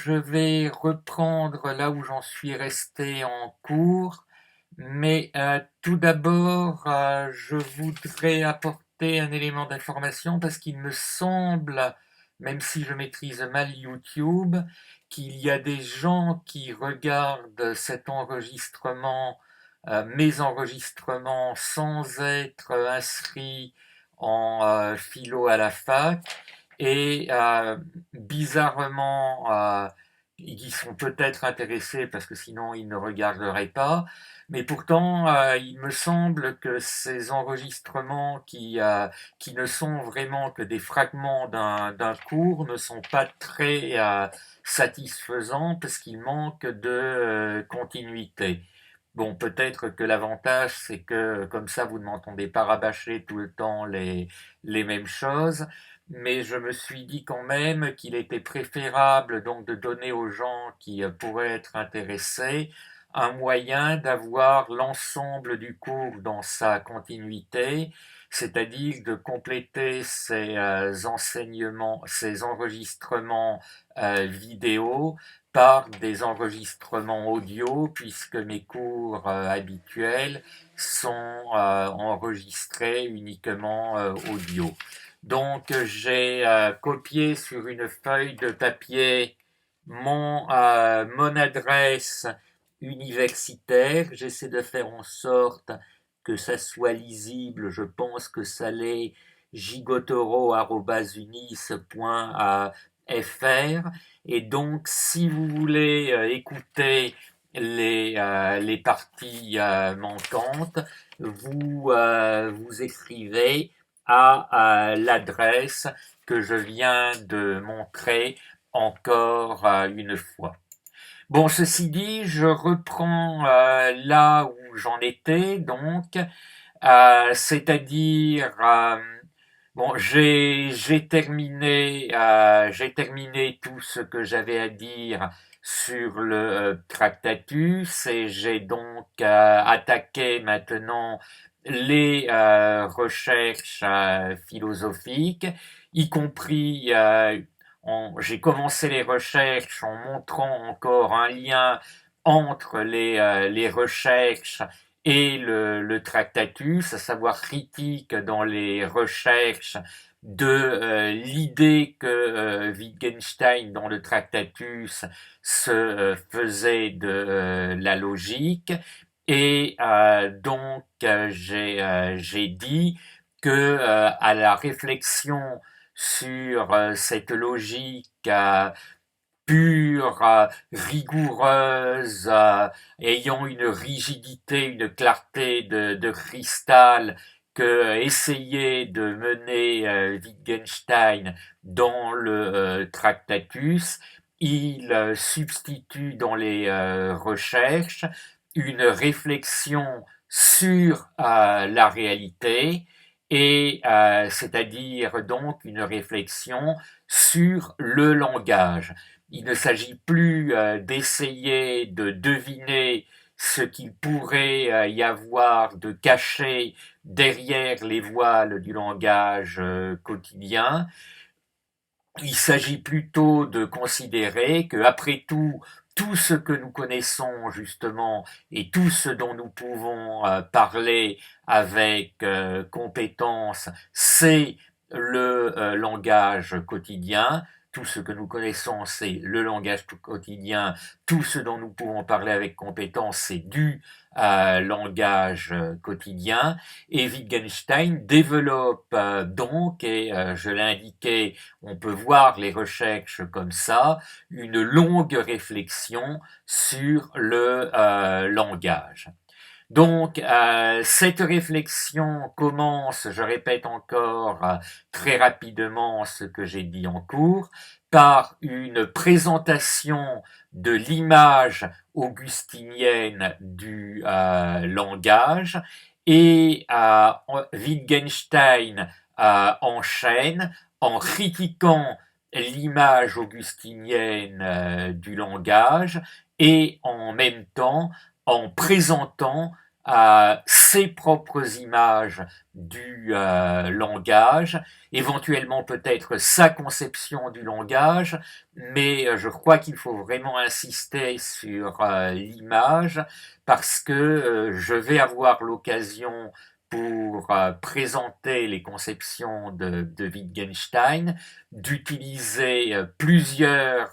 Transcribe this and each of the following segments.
je vais reprendre là où j'en suis resté en cours, mais tout d'abord, je voudrais apporter un élément d'information parce qu'il me semble, même si je maîtrise mal YouTube, qu'il y a des gens qui regardent cet enregistrement, mes enregistrements, sans être inscrits en philo à la fac et bizarrement, ils sont peut-être intéressés parce que sinon ils ne regarderaient pas. Mais pourtant, il me semble que ces enregistrements qui ne sont vraiment que des fragments d'un cours ne sont pas très satisfaisants parce qu'il manque de continuité. Bon, peut-être que l'avantage, c'est que comme ça, vous ne m'entendez pas rabâcher tout le temps les mêmes choses, mais je me suis dit quand même qu'il était préférable donc de donner aux gens qui pourraient être intéressés un moyen d'avoir l'ensemble du cours dans sa continuité, c'est-à-dire de compléter ces enseignements, ces enregistrements vidéo par des enregistrements audio, puisque mes cours habituels sont enregistrés uniquement audio. Donc j'ai copié sur une feuille de papier mon adresse universitaire. J'essaie de faire en sorte que ça soit lisible. Je pense que ça l'est. gigotoro@unis.fr. Et donc, si vous voulez écouter les parties manquantes, vous écrivez à l'adresse que je viens de montrer encore une fois. Bon, ceci dit, je reprends là où j'en étais, donc, c'est-à-dire, bon, j'ai terminé tout ce que j'avais à dire sur le Tractatus et j'ai donc attaqué maintenant les recherches philosophiques, y compris j'ai commencé les recherches en montrant encore un lien entre les recherches et le Tractatus, à savoir critique dans les recherches de l'idée que Wittgenstein dans le Tractatus se faisait de la logique. Et donc j'ai dit que à la réflexion sur cette logique pure, rigoureuse, ayant une rigidité, une clarté de cristal que essayait de mener Wittgenstein dans le Tractatus, il substitue dans les recherches une réflexion sur la réalité et c'est-à-dire donc une réflexion sur le langage. Il ne s'agit plus d'essayer de deviner ce qu'il pourrait y avoir de caché derrière les voiles du langage quotidien. Il s'agit plutôt de considérer que, après tout, tout ce que nous connaissons justement et tout ce dont nous pouvons parler avec compétence, c'est le langage quotidien. Tout ce que nous connaissons, c'est le langage quotidien. Tout ce dont nous pouvons parler avec compétence, c'est du langage quotidien. Et Wittgenstein développe donc, et je l'ai indiqué, on peut voir les recherches comme ça, une longue réflexion sur le langage. Donc, cette réflexion commence, je répète encore très rapidement ce que j'ai dit en cours, par une présentation de l'image augustinienne du langage, et Wittgenstein enchaîne en critiquant l'image augustinienne du langage et en même temps en présentant ses propres images du langage, éventuellement peut-être sa conception du langage, mais je crois qu'il faut vraiment insister sur l'image parce que je vais avoir l'occasion pour présenter les conceptions de Wittgenstein, d'utiliser plusieurs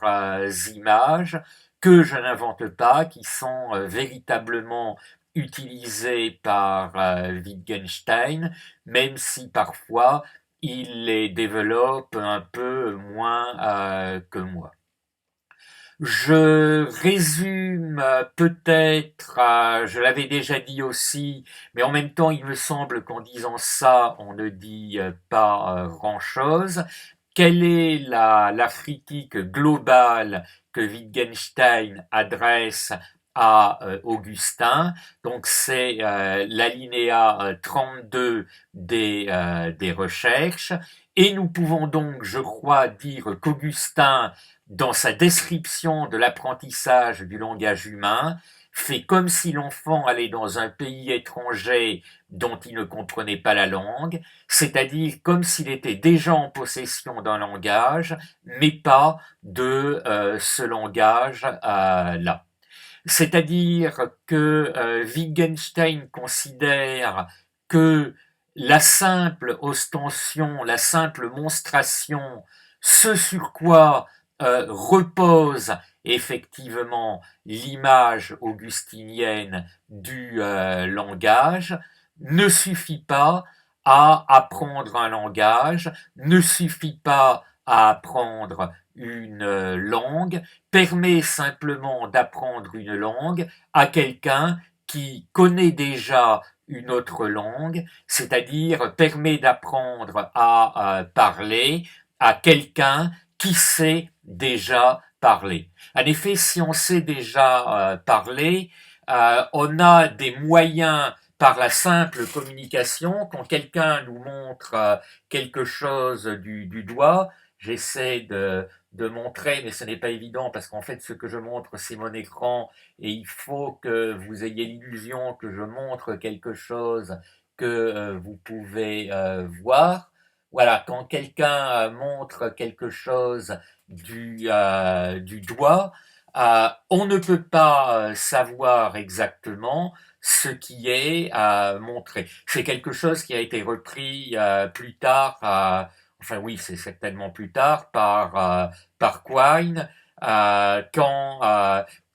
images que je n'invente pas, qui sont véritablement utilisées par Wittgenstein, même si parfois il les développe un peu moins que moi. Je résume peut-être, je l'avais déjà dit aussi, mais en même temps, il me semble qu'en disant ça, on ne dit pas grand-chose. Quelle est la critique globale que Wittgenstein adresse à Augustin? Donc c'est l'alinéa 32 des recherches. Et nous pouvons donc, je crois, dire qu'Augustin dans sa description de l'apprentissage du langage humain, fait comme si l'enfant allait dans un pays étranger dont il ne comprenait pas la langue, c'est-à-dire comme s'il était déjà en possession d'un langage, mais pas de ce langage-là. C'est-à-dire que Wittgenstein considère que la simple ostension, la simple monstration, ce sur quoi repose effectivement l'image augustinienne du langage, ne suffit pas à apprendre un langage, ne suffit pas à apprendre une langue, permet simplement d'apprendre une langue à quelqu'un qui connaît déjà une autre langue, c'est-à-dire permet d'apprendre à parler à quelqu'un qui sait déjà parler. En effet, si on sait déjà parler, on a des moyens par la simple communication. Quand quelqu'un nous montre quelque chose du doigt, j'essaie de montrer, mais ce n'est pas évident parce qu'en fait, ce que je montre, c'est mon écran et il faut que vous ayez l'illusion que je montre quelque chose que vous pouvez voir. Voilà, quand quelqu'un montre quelque chose du doigt, on ne peut pas savoir exactement ce qui est montré. C'est quelque chose qui a été repris plus tard, enfin oui, c'est certainement plus tard, par Quine, quand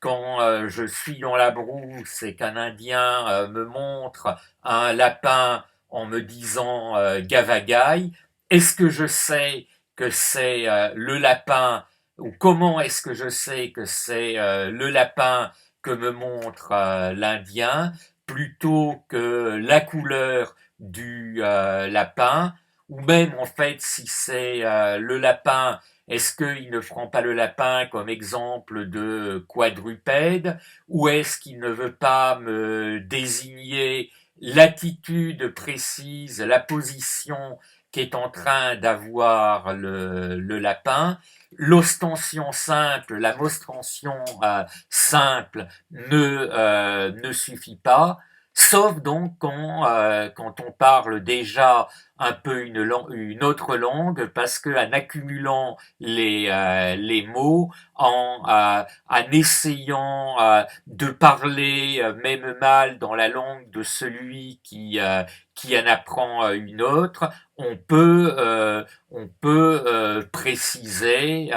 je suis dans la brousse et qu'un Indien me montre un lapin en me disant Gavagai, est-ce que je sais que c'est le lapin ou comment est-ce que je sais que c'est le lapin que me montre l'Indien plutôt que la couleur du lapin ou même en fait si c'est le lapin, est-ce qu'il ne prend pas le lapin comme exemple de quadrupède ou est-ce qu'il ne veut pas me désigner l'attitude précise, la position qu'est en train d'avoir le lapin? L'ostension simple, la monstration simple ne suffit pas, sauf donc quand on parle déjà un peu une autre langue, parce que en accumulant les mots, en essayant de parler même mal dans la langue de celui qui en apprend une autre, on peut préciser,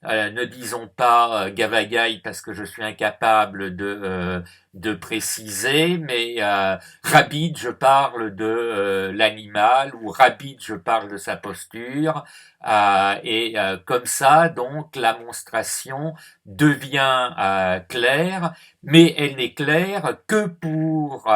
ne disons pas Gavagai parce que je suis incapable de préciser, mais Rabbit, je parle de l'animal, ou Rabbit, je parle de sa posture, et comme ça, donc, la monstration devient claire, mais elle n'est claire que pour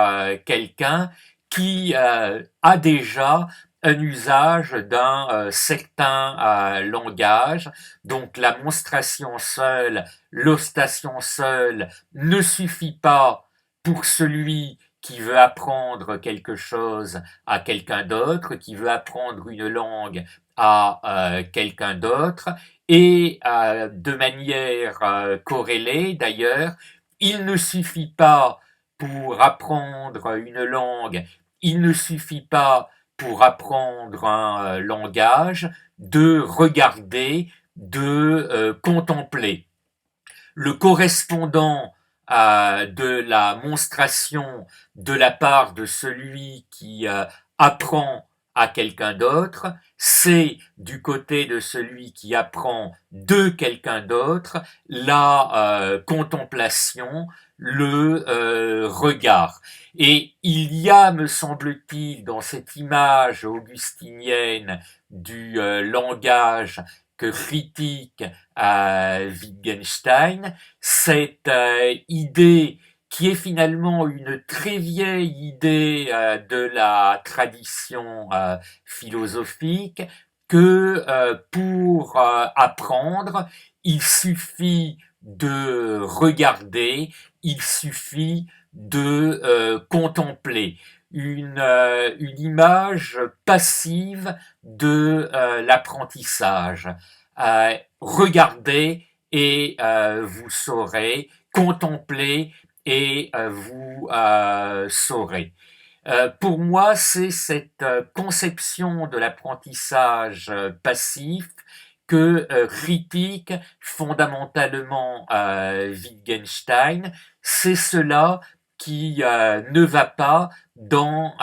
quelqu'un qui a déjà un usage d'un certain langage. Donc la monstration seule, l'ostation seule ne suffit pas pour celui qui veut apprendre quelque chose à quelqu'un d'autre, qui veut apprendre une langue à quelqu'un d'autre, et de manière corrélée d'ailleurs, il ne suffit pas pour apprendre une langue, il ne suffit pas pour apprendre un langage de regarder, de contempler. Le correspondant de la monstration de la part de celui qui apprend à quelqu'un d'autre, c'est du côté de celui qui apprend de quelqu'un d'autre la contemplation, le regard. Et il y a, me semble-t-il, dans cette image augustinienne du langage que critique Wittgenstein, cette idée qui est finalement une très vieille idée de la tradition philosophique, que pour apprendre, il suffit de regarder, il suffit de contempler une image passive de l'apprentissage. Regardez et vous saurez, contemplez et vous saurez. Pour moi, c'est cette conception de l'apprentissage passif que critique fondamentalement Wittgenstein. C'est cela qui ne va pas dans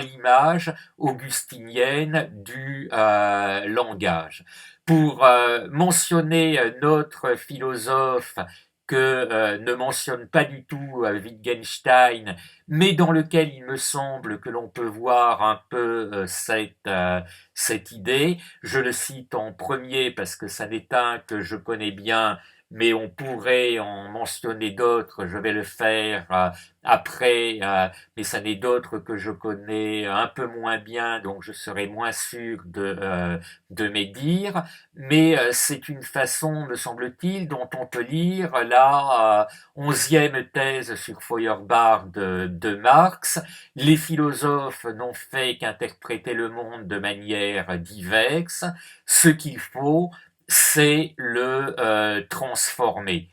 l'image augustinienne du langage. Pour mentionner notre philosophe que ne mentionne pas du tout Wittgenstein, mais dans lequel il me semble que l'on peut voir un peu cette idée. Je le cite en premier parce que ça n'est un que je connais bien, mais on pourrait en mentionner d'autres, je vais le faire après, mais ça n'est d'autres que je connais un peu moins bien, donc je serai moins sûr de mes dires, mais c'est une façon, me semble-t-il, dont on peut lire la 11e thèse sur Feuerbach de Marx. Les philosophes n'ont fait qu'interpréter le monde de manière diverse. Ce qu'il faut, c'est le transformer.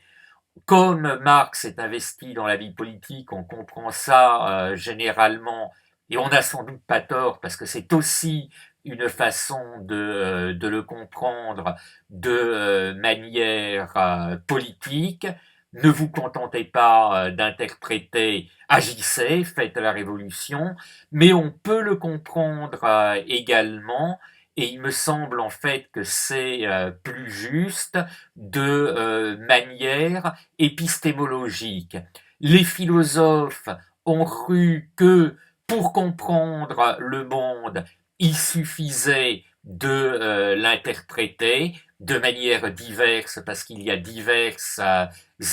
Comme Marx est investi dans la vie politique, on comprend ça généralement, et on n'a sans doute pas tort, parce que c'est aussi une façon de le comprendre de manière politique. Ne vous contentez pas d'interpréter, agissez, faites la révolution, mais on peut le comprendre également, et il me semble en fait que c'est plus juste de manière épistémologique. Les philosophes ont cru que pour comprendre le monde, il suffisait de l'interpréter de manière diverse parce qu'il y a diverses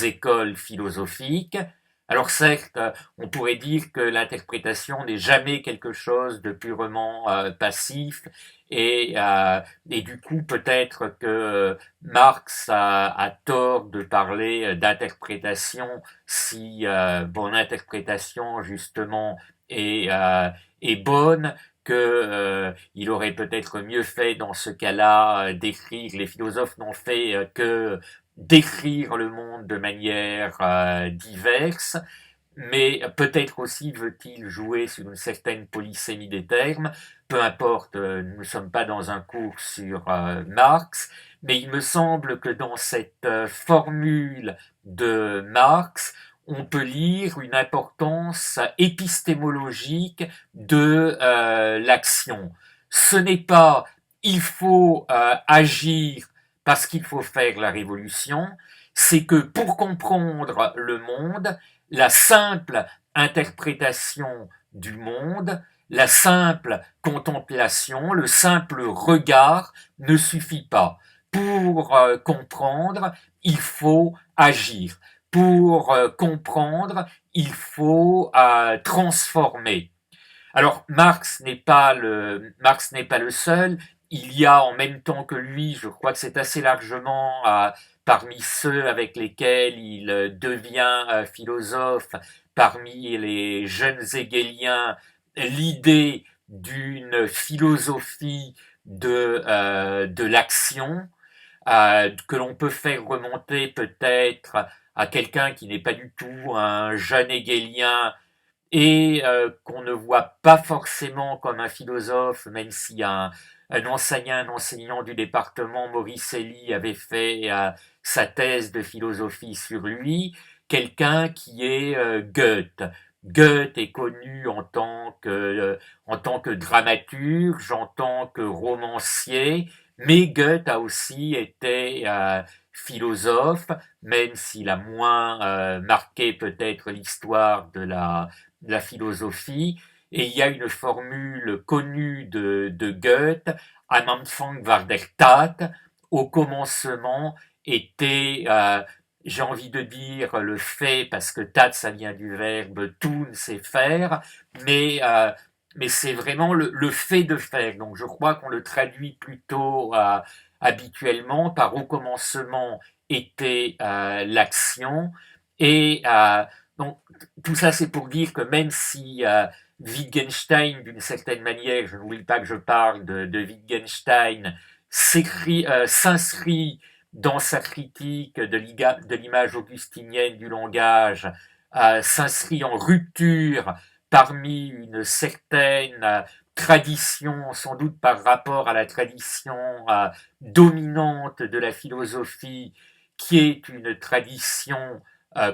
écoles philosophiques. Alors certes, on pourrait dire que l'interprétation n'est jamais quelque chose de purement passif et du coup peut-être que Marx a tort de parler d'interprétation si bon interprétation justement est bonne, que il aurait peut-être mieux fait dans ce cas-là d'écrire. Les philosophes n'ont fait que décrire le monde de manière diverse, mais peut-être aussi veut-il jouer sur une certaine polysémie des termes. Peu importe, nous ne sommes pas dans un cours sur Marx, mais il me semble que dans cette formule de Marx, on peut lire une importance épistémologique de l'action. Ce n'est pas il faut agir parce qu'il faut faire la révolution, c'est que pour comprendre le monde, la simple interprétation du monde, la simple contemplation, le simple regard ne suffit pas. Pour comprendre, il faut agir. Pour comprendre, il faut transformer. Alors Marx n'est pas le seul. Il y a en même temps que lui, je crois que c'est assez largement parmi ceux avec lesquels il devient philosophe, parmi les jeunes hegéliens, l'idée d'une philosophie de l'action que l'on peut faire remonter peut-être à quelqu'un qui n'est pas du tout un jeune hegelien et qu'on ne voit pas forcément comme un philosophe, même si un enseignant du département, Maurice Elie, avait fait sa thèse de philosophie sur lui, quelqu'un qui est Goethe. Goethe est connu en tant que dramaturge, en tant que romancier, mais Goethe a aussi été philosophe, même s'il a moins marqué peut-être l'histoire de la philosophie. Et il y a une formule connue de Goethe, Am Anfang war der Tat, au commencement était, j'ai envie de dire le fait, parce que tat ça vient du verbe tun, c'est faire, mais, euh, mais c'est vraiment le fait de faire. Donc je crois qu'on le traduit plutôt habituellement par au commencement était l'action. Et donc tout ça c'est pour dire que même si Wittgenstein, d'une certaine manière, je n'oublie pas que je parle de Wittgenstein, s'inscrit dans sa critique de l'image augustinienne du langage, s'inscrit en rupture parmi une certaine tradition, sans doute par rapport à la tradition dominante de la philosophie, qui est une tradition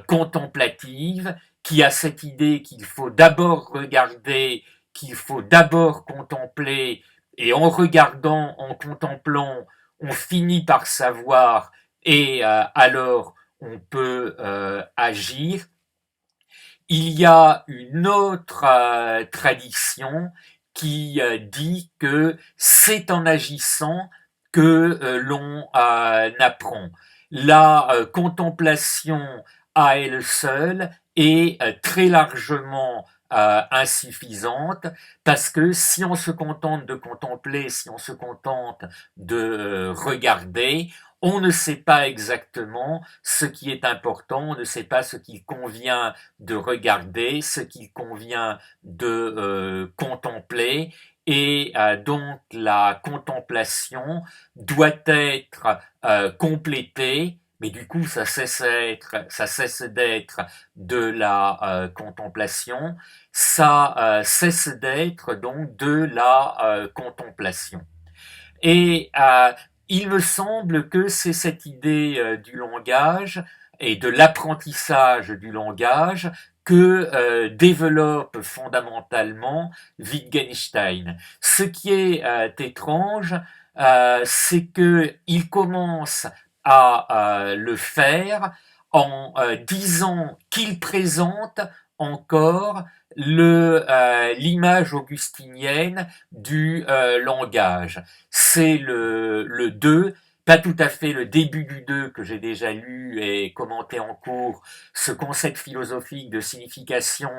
contemplative, qui a cette idée qu'il faut d'abord regarder, qu'il faut d'abord contempler, et en regardant, en contemplant, on finit par savoir, et alors on peut agir. Il y a une autre tradition qui dit que c'est en agissant que l'on apprend. La contemplation à elle seule est très largement insuffisante parce que si on se contente de contempler, si on se contente de regarder, on ne sait pas exactement ce qui est important, on ne sait pas ce qu'il convient de regarder, ce qu'il convient de contempler, et donc la contemplation doit être complétée, mais du coup ça cesse d'être de la contemplation, ça cesse d'être donc de la contemplation. Et il me semble que c'est cette idée du langage et de l'apprentissage du langage que développe fondamentalement Wittgenstein. Ce qui est étrange, c'est que il commence à le faire en disant qu'il présente encore l'image augustinienne du langage. C'est le 2, pas tout à fait le début du 2 que j'ai déjà lu et commenté en cours, ce concept philosophique de signification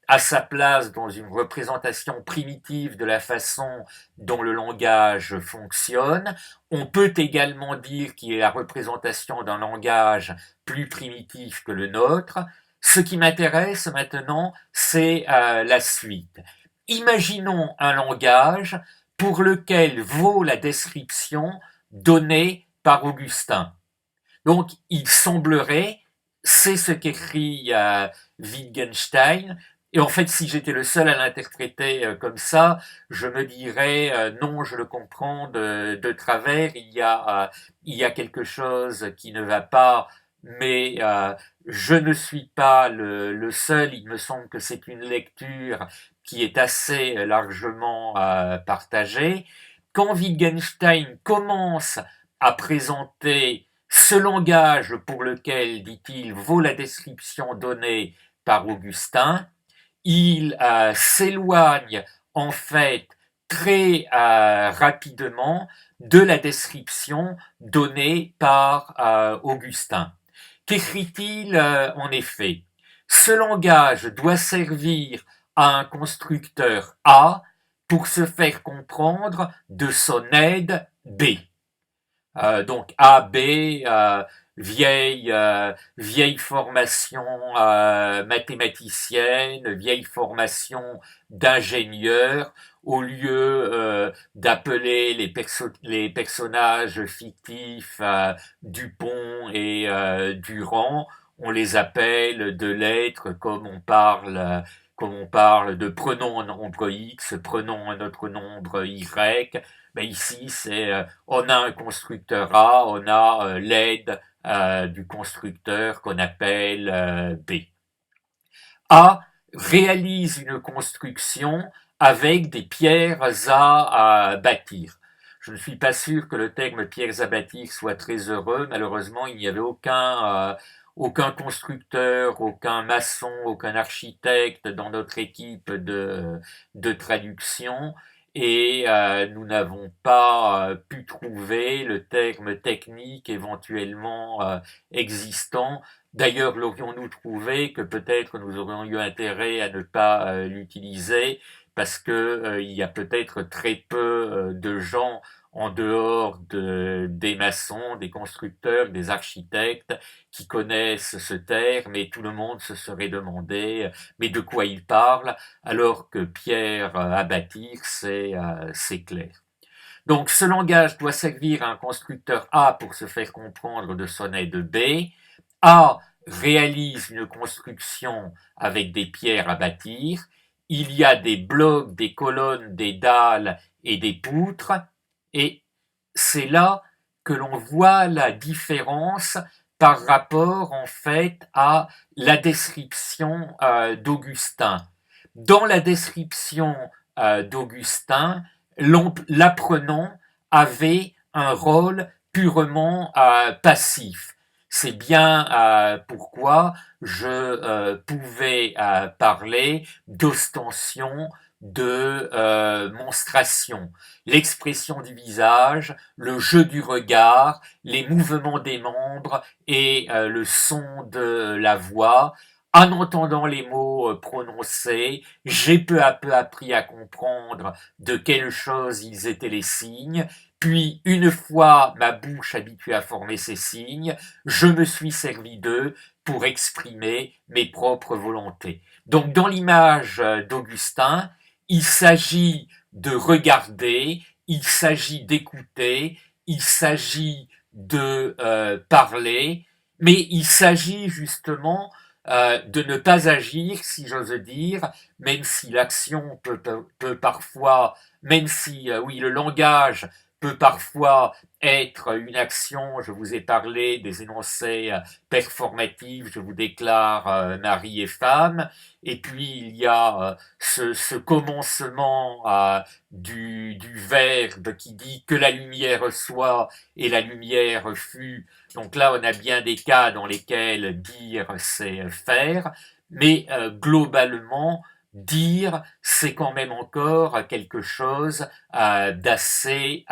à sa place dans une représentation primitive de la façon dont le langage fonctionne. On peut également dire qu'il est la représentation d'un langage plus primitif que le nôtre. Ce qui m'intéresse maintenant, c'est la suite. Imaginons un langage pour lequel vaut la description donnée par Augustin. Donc, il semblerait, c'est ce qu'écrit Wittgenstein, et en fait, si j'étais le seul à l'interpréter comme ça, je me dirais non, je le comprends de travers. Il y a quelque chose qui ne va pas, mais je ne suis pas le seul. Il me semble que c'est une lecture qui est assez largement partagée. Quand Wittgenstein commence à présenter ce langage pour lequel, dit-il, vaut la description donnée par Augustin, il s'éloigne en fait très rapidement de la description donnée par Augustin. Qu'écrit-il en effet? Ce langage doit servir à un constructeur A pour se faire comprendre de son aide B. Donc AB, vieille formation mathématicienne, vieille formation d'ingénieur, au lieu d'appeler les personnages fictifs Dupont et Durand, on les appelle de lettres comme on parle de prenons un nombre X, prenons un autre nombre Y. Mais ici, on a un constructeur A, on a l'aide du constructeur qu'on appelle B. A réalise une construction avec des pierres à bâtir. Je ne suis pas sûr que le terme pierres à bâtir soit très heureux. Malheureusement, il n'y avait aucun constructeur, aucun maçon, aucun architecte dans notre équipe de traduction et nous n'avons pas pu trouver le terme technique éventuellement existant. D'ailleurs, l'aurions-nous trouvé que peut-être nous aurions eu intérêt à ne pas l'utiliser parce que il y a peut-être très peu de gens en dehors des maçons, des constructeurs, des architectes qui connaissent ce terme et tout le monde se serait demandé mais de quoi il parle alors que pierre à bâtir c'est clair. Donc ce langage doit servir à un constructeur A pour se faire comprendre de son aide B. A réalise une construction avec des pierres à bâtir. Il y a des blocs, des colonnes, des dalles et des poutres. Et c'est là que l'on voit la différence par rapport en fait à la description d'Augustin. Dans la description d'Augustin, l'apprenant avait un rôle purement passif. C'est bien pourquoi je pouvais parler d'ostension, de monstration. L'expression du visage, le jeu du regard, les mouvements des membres et le son de la voix. En entendant les mots prononcés, j'ai peu à peu appris à comprendre de quelle chose ils étaient les signes, puis une fois ma bouche habituée à former ces signes, je me suis servi d'eux pour exprimer mes propres volontés. Donc dans l'image d'Augustin, il s'agit de regarder, il s'agit d'écouter, il s'agit de parler, mais il s'agit justement de ne pas agir, si j'ose dire, même si l'action peut parfois, même si, oui, le langage peut parfois être une action, je vous ai parlé des énoncés performatifs, je vous déclare mari et femme, et puis il y a ce commencement du verbe qui dit que la lumière soit et la lumière fut. Donc là, on a bien des cas dans lesquels dire c'est faire, mais globalement, dire, c'est quand même encore quelque chose d'assez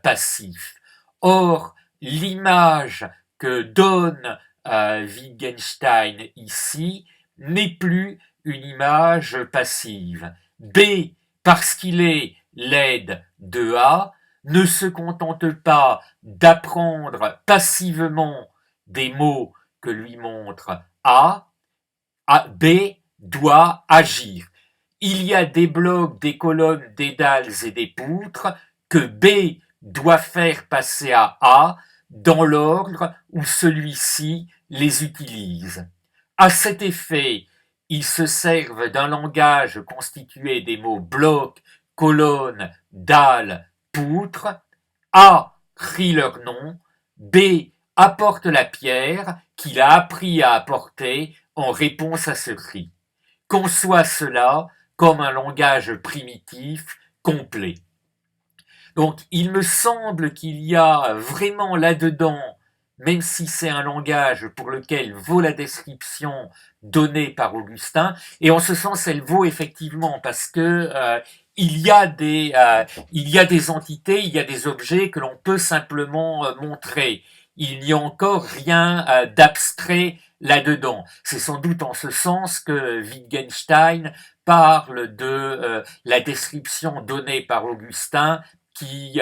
passif. Or, l'image que donne Wittgenstein ici n'est plus une image passive. B, parce qu'il est l'aide de A, ne se contente pas d'apprendre passivement des mots que lui montre A, B doit agir. Il y a des blocs, des colonnes, des dalles et des poutres que B doit faire passer à A dans l'ordre où celui-ci les utilise. À cet effet, ils se servent d'un langage constitué des mots bloc, colonne, dalle, poutre. A crie leur nom, B apporte la pierre qu'il a appris à apporter en réponse à ce cri. Conçoit cela comme un langage primitif complet. Donc il me semble qu'il y a vraiment là-dedans, même si c'est un langage pour lequel vaut la description donnée par Augustin, et en ce sens elle vaut effectivement parce que il y a des entités, il y a des objets que l'on peut simplement montrer. Il n'y a encore rien d'abstrait là-dedans. C'est sans doute en ce sens que Wittgenstein parle de la description donnée par Augustin qui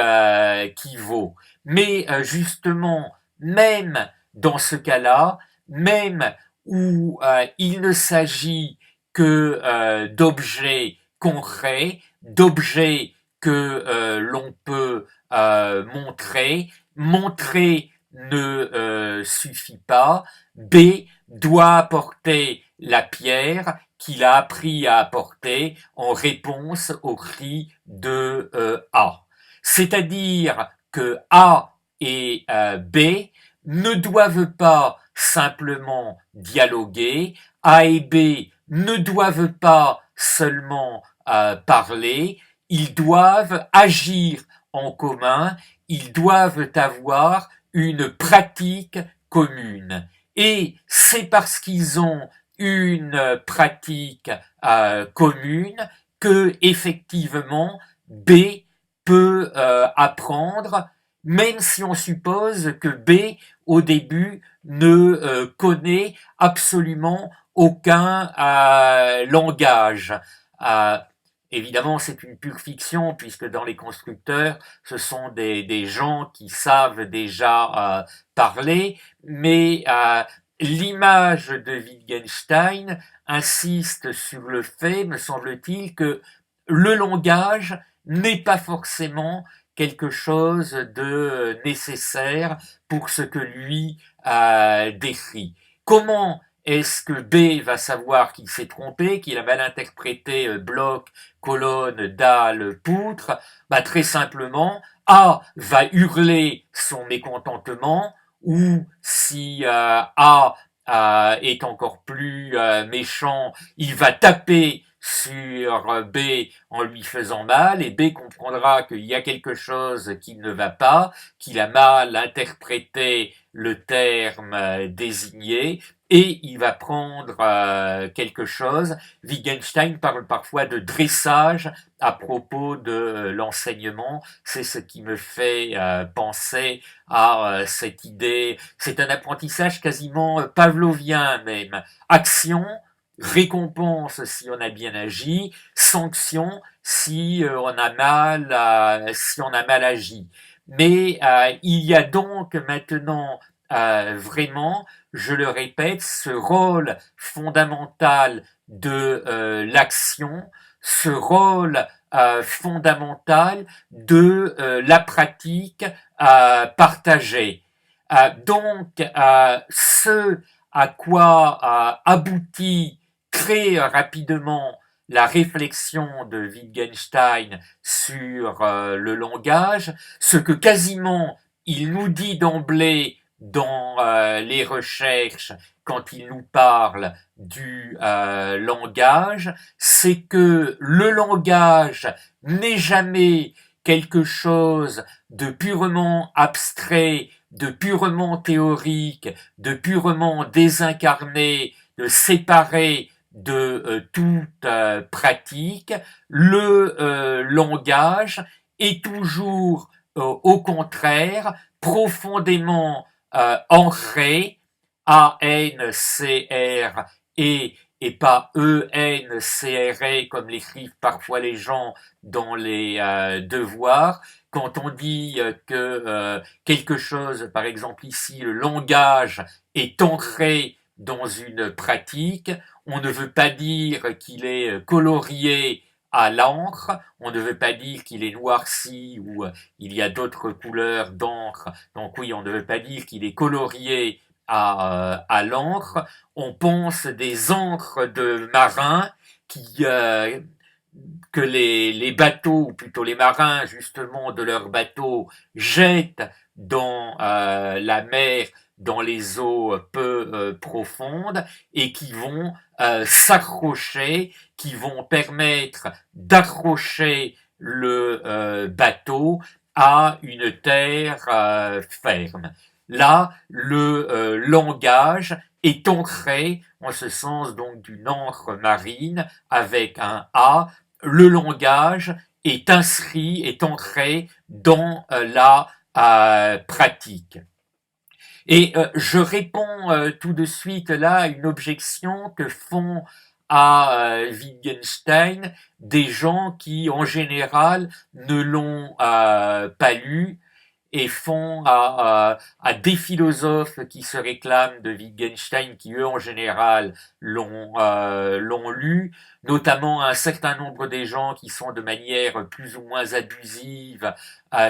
vaut. Mais justement, même dans ce cas-là, même où il ne s'agit que d'objets concrets, d'objets que l'on peut montrer, montrer ne suffit pas. B, doit apporter la pierre qu'il a appris à apporter en réponse au cri de A. C'est-à-dire que A et B ne doivent pas simplement dialoguer, A et B ne doivent pas seulement parler, ils doivent agir en commun, ils doivent avoir une pratique commune. Et c'est parce qu'ils ont une pratique commune que effectivement B peut apprendre, même si on suppose que B au début ne connaît absolument aucun langage. Euh, Évidemment, c'est une pure fiction, puisque dans les constructeurs, ce sont des gens qui savent déjà parler, mais l'image de Wittgenstein insiste sur le fait, me semble-t-il, que le langage n'est pas forcément quelque chose de nécessaire pour ce que lui décrit. Comment est-ce que B va savoir qu'il s'est trompé, qu'il a mal interprété bloc, colonne, dalle, poutre? Très simplement, A va hurler son mécontentement, ou si A est encore plus méchant, il va taper sur B en lui faisant mal, et B comprendra qu'il y a quelque chose qui ne va pas, qu'il a mal interprété le terme désigné, et il va prendre quelque chose. Wittgenstein parle parfois de dressage à propos de l'enseignement. C'est ce qui me fait penser à cette idée. C'est un apprentissage quasiment pavlovien même. Action, récompense si on a bien agi, sanction si si on a mal agi. Mais il y a donc maintenant vraiment, je le répète, ce rôle fondamental de l'action, ce rôle fondamental de la pratique partagée. Donc, ce à quoi aboutit très rapidement la réflexion de Wittgenstein sur le langage, ce que quasiment il nous dit d'emblée dans les recherches quand il nous parle du langage, c'est que le langage n'est jamais quelque chose de purement abstrait, de purement théorique, de purement désincarné, de séparé de toute pratique. Le langage est toujours, au contraire, profondément ancré, A-N-C-R et pas E-N-C-R-E comme l'écrivent parfois les gens dans les devoirs. Quand on dit que quelque chose, par exemple ici, le langage est ancré dans une pratique, on ne veut pas dire qu'il est colorié à l'encre, on ne veut pas dire qu'il est noirci ou il y a d'autres couleurs d'encre, donc oui, on ne veut pas dire qu'il est colorié à l'encre, on pense des encres de marins qui que les bateaux, ou plutôt les marins justement de leurs bateaux, jettent dans la mer, dans les eaux peu profondes, et qui vont s'accrocher, qui vont permettre d'accrocher le bateau à une terre ferme. Là, le langage est ancré, en ce sens donc d'une encre marine, avec un A. Le langage est inscrit, est ancré dans la pratique. Et je réponds tout de suite là à une objection que font à Wittgenstein des gens qui, en général, ne l'ont pas lu et font à des philosophes qui se réclament de Wittgenstein, qui eux en général l'ont lu, notamment un certain nombre des gens qui sont de manière plus ou moins abusive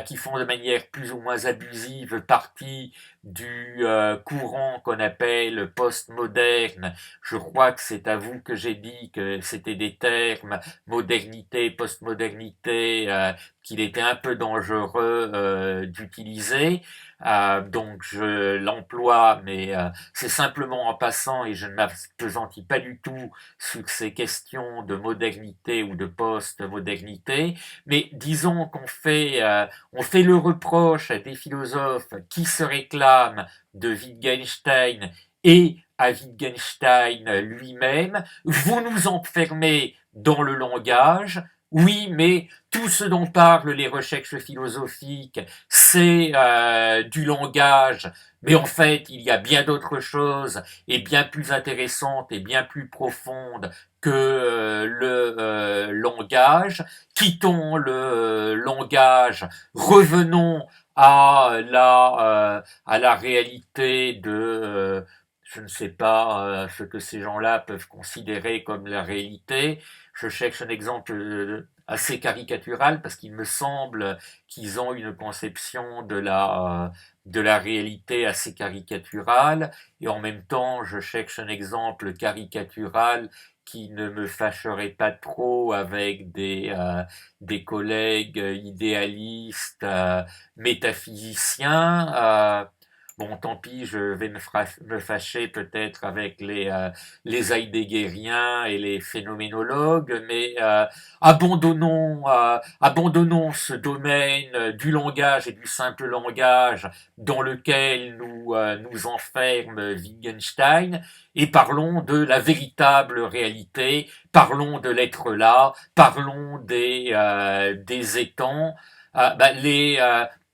qui font de manière plus ou moins abusive partie du courant qu'on appelle postmoderne. Je crois que c'est à vous que j'ai dit que c'était des termes modernité, postmodernité, qu'il était un peu dangereux d'utiliser. Donc je l'emploie, mais c'est simplement en passant et je ne m'appesantis pas du tout sur ces questions de modernité ou de post-modernité. Mais disons on fait le reproche à des philosophes qui se réclament de Wittgenstein et à Wittgenstein lui-même, vous nous enfermez dans le langage. Oui, mais tout ce dont parlent les recherches philosophiques, c'est du langage. Mais en fait, il y a bien d'autres choses et bien plus intéressantes et bien plus profondes que le langage. Quittons le langage, revenons à la réalité de je ne sais pas ce que ces gens-là peuvent considérer comme la réalité. Je cherche un exemple assez caricatural parce qu'il me semble qu'ils ont une conception de la réalité assez caricaturale et en même temps je cherche un exemple caricatural qui ne me fâcherait pas trop avec des collègues idéalistes, métaphysiciens. Bon, tant pis, je vais me fâcher peut-être avec les heideggeriens et les phénoménologues, mais abandonnons ce domaine du langage et du simple langage dans lequel nous enferme Wittgenstein et parlons de la véritable réalité, parlons de l'être là, parlons des étangs.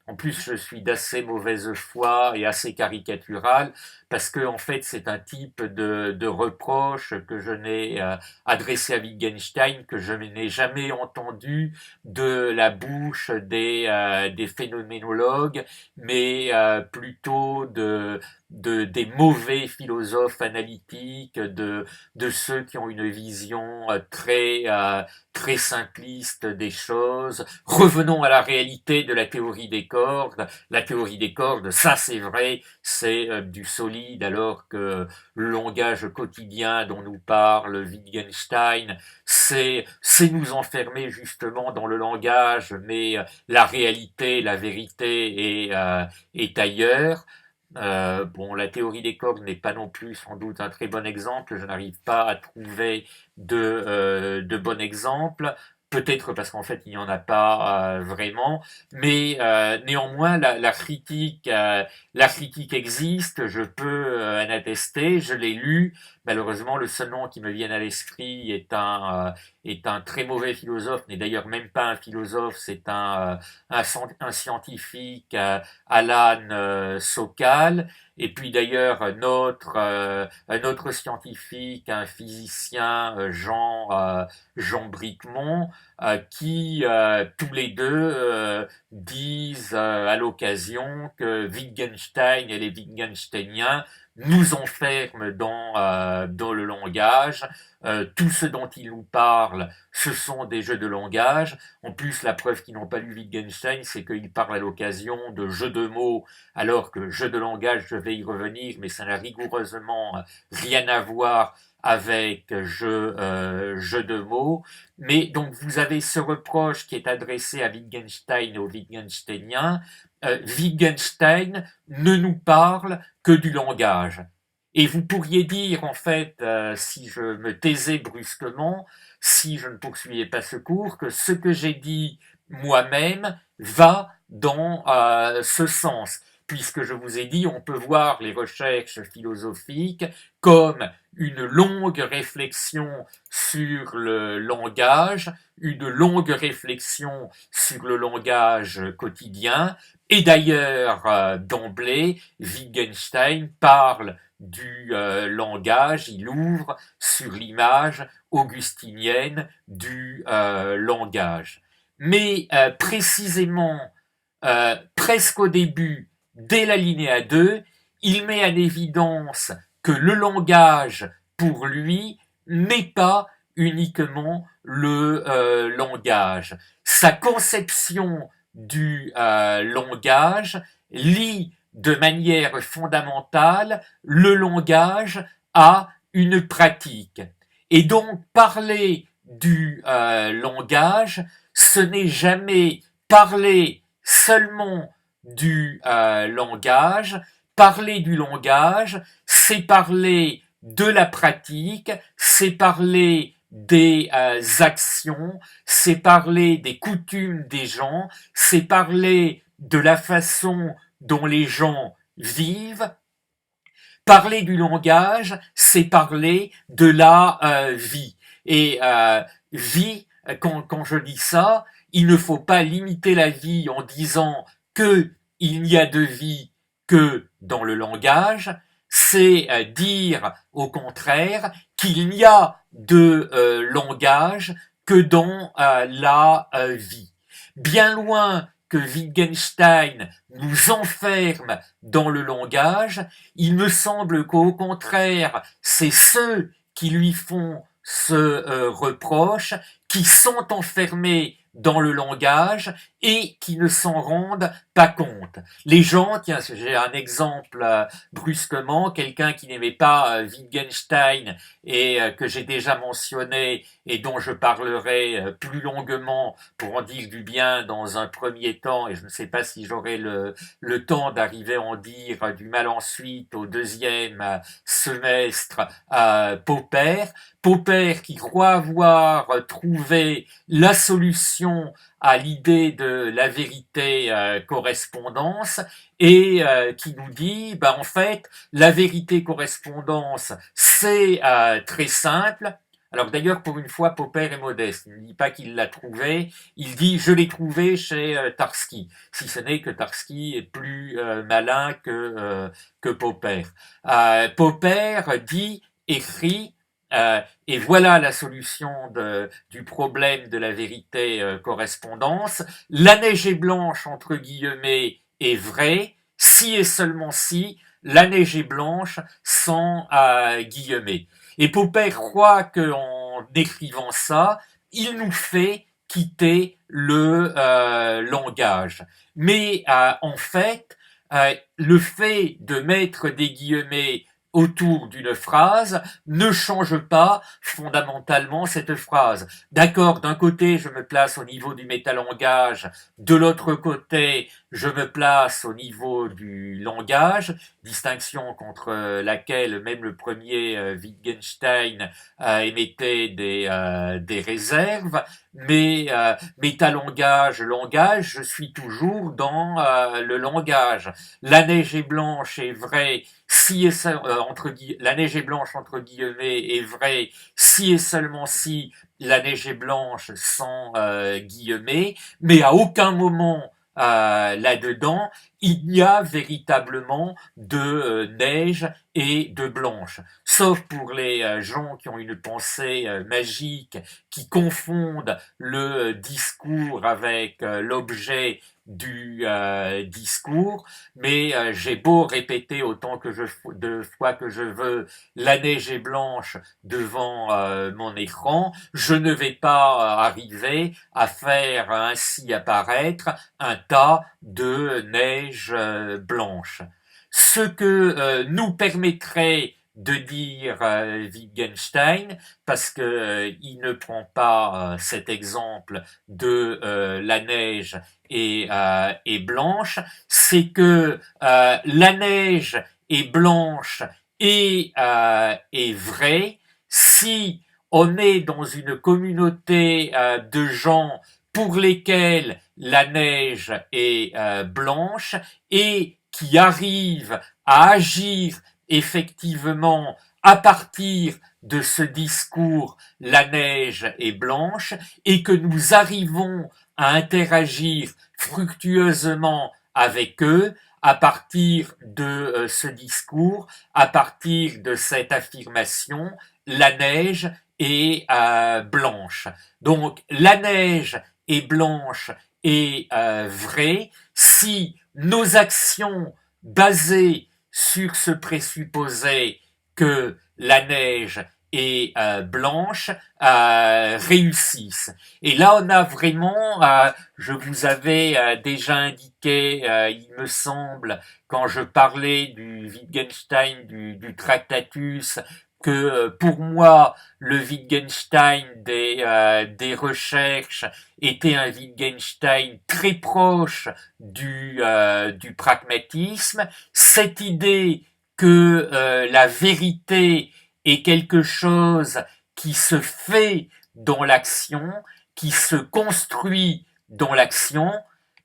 En plus, je suis d'assez mauvaise foi et assez caricatural parce que en fait, c'est un type de reproche que je n'ai adressé à Wittgenstein que je n'ai jamais entendu de la bouche des phénoménologues, mais plutôt des mauvais philosophes analytiques, de ceux qui ont une vision très simpliste des choses. Revenons à la réalité de la théorie des cordes. La théorie des cordes, ça c'est vrai, c'est du solide, alors que le langage quotidien dont nous parle Wittgenstein, c'est nous enfermer justement dans le langage, mais la réalité, la vérité est ailleurs. Bon, la théorie des cordes n'est pas non plus sans doute un très bon exemple. Je n'arrive pas à trouver de bon exemple. Peut-être parce qu'en fait il n'y en a pas vraiment, mais néanmoins la critique existe. Je peux en attester. Je l'ai lu. Malheureusement, le seul nom qui me vient à l'esprit est un très mauvais philosophe. N'est d'ailleurs même pas un philosophe. C'est un scientifique. Alan Sokal, et puis d'ailleurs un autre scientifique, un physicien, Jean Bricmont, qui tous les deux disent à l'occasion que Wittgenstein et les Wittgensteiniens nous enferment dans le langage. Tout ce dont ils nous parlent, ce sont des jeux de langage. En plus, la preuve qu'ils n'ont pas lu Wittgenstein, c'est qu'ils parlent à l'occasion de jeux de mots, alors que jeux de langage, je vais y revenir, mais ça n'a rigoureusement rien à voir avec jeu de mots. Mais donc vous avez ce reproche qui est adressé à Wittgenstein et aux Wittgensteiniens. Wittgenstein ne nous parle que du langage. Et vous pourriez dire, en fait, si je me taisais brusquement, si je ne poursuivais pas ce cours, que ce que j'ai dit moi-même va dans ce sens, puisque je vous ai dit, on peut voir les recherches philosophiques comme une longue réflexion sur le langage, une longue réflexion sur le langage quotidien, et d'ailleurs, d'emblée, Wittgenstein parle du langage, il ouvre sur l'image augustinienne du langage. Mais précisément, presque au début, dès l'alinéa 2, il met en évidence que le langage, pour lui, n'est pas uniquement le langage. Sa conception du langage lie de manière fondamentale le langage à une pratique. Et donc parler du langage, ce n'est jamais parler seulement du langage. Parler du langage, c'est parler de la pratique, c'est parler des actions, c'est parler des coutumes des gens, c'est parler de la façon dont les gens vivent. Parler du langage, c'est parler de la vie. Et vie, quand je dis ça, il ne faut pas limiter la vie en disant que il n'y a de vie que dans le langage. C'est dire au contraire qu'il n'y a de langage que dans la vie. Bien loin que Wittgenstein nous enferme dans le langage, il me semble qu'au contraire, c'est ceux qui lui font ce reproche, qui sont enfermés dans le langage et qui ne s'en rendent pas compte. Les gens, tiens, j'ai un exemple brusquement, quelqu'un qui n'aimait pas Wittgenstein et que j'ai déjà mentionné et dont je parlerai plus longuement pour en dire du bien dans un premier temps, et je ne sais pas si j'aurai le temps d'arriver à en dire du mal ensuite au deuxième semestre, Popper. Popper qui croit avoir trouvé la solution à l'idée de la vérité correspondance et qui nous dit, en fait, la vérité correspondance, c'est très simple. Alors d'ailleurs, pour une fois, Popper est modeste. Il ne dit pas qu'il l'a trouvé, il dit « je l'ai trouvé chez Tarski », si ce n'est que Tarski est plus malin que Popper. Popper dit, écrit, et voilà la solution du problème de la vérité correspondance. La neige est blanche, entre guillemets, est vraie, si et seulement si la neige est blanche sans guillemets. Et Popper croit qu'en écrivant ça, il nous fait quitter le langage. Mais en fait, le fait de mettre des guillemets autour d'une phrase ne change pas fondamentalement cette phrase. D'accord, d'un côté, je me place au niveau du métalangage, de l'autre côté, je me place au niveau du langage, distinction contre laquelle même le premier Wittgenstein émettait des réserves, mais métalangage, langage, je suis toujours dans le langage. La neige est blanche est vrai, si et la neige est blanche entre guillemets est vrai, si et seulement si la neige est blanche sans guillemets, mais à aucun moment là-dedans, il n'y a véritablement de neige et de blanche. Sauf pour les gens qui ont une pensée magique, qui confondent le discours avec l'objet du discours, mais j'ai beau répéter autant de fois que je veux la neige est blanche devant mon écran, je ne vais pas arriver à faire ainsi apparaître un tas de neige blanche. Ce que nous permettrait de dire Wittgenstein, parce que il ne prend pas cet exemple de la neige et blanche, c'est que la neige est blanche et vraie si on est dans une communauté de gens pour lesquels la neige est blanche et qui arrivent à agir effectivement à partir de ce discours la neige est blanche et que nous arrivons à interagir fructueusement avec eux à partir de ce discours, à partir de cette affirmation, la neige est blanche. Donc la neige est blanche et vraie si nos actions basées sur ce présupposé que la neige et blanche réussissent. Et là, on a vraiment, je vous avais déjà indiqué, il me semble, quand je parlais du Wittgenstein, du Tractatus, que pour moi, le Wittgenstein des recherches était un Wittgenstein très proche du pragmatisme. Cette idée que la vérité est quelque chose qui se fait dans l'action, qui se construit dans l'action,